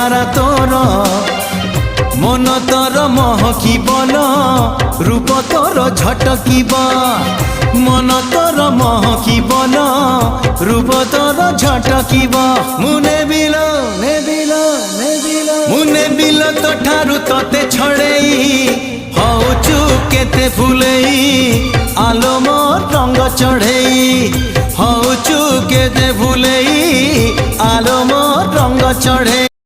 চেহারা তোর মন তোর মহকিবন রূপ তোর ঝটকিব মন তোর মহকিবন রূপ তোর ঝটকিব মুনে বিল মুনে বিল তো ঠারু তোতে ছড়েই হউচু কেতে ফুলেই আলো মোর রঙ্গ চढ़ेई হউচু কেতে ফুলেই আলো মোর রঙ্গ চढ़ेई।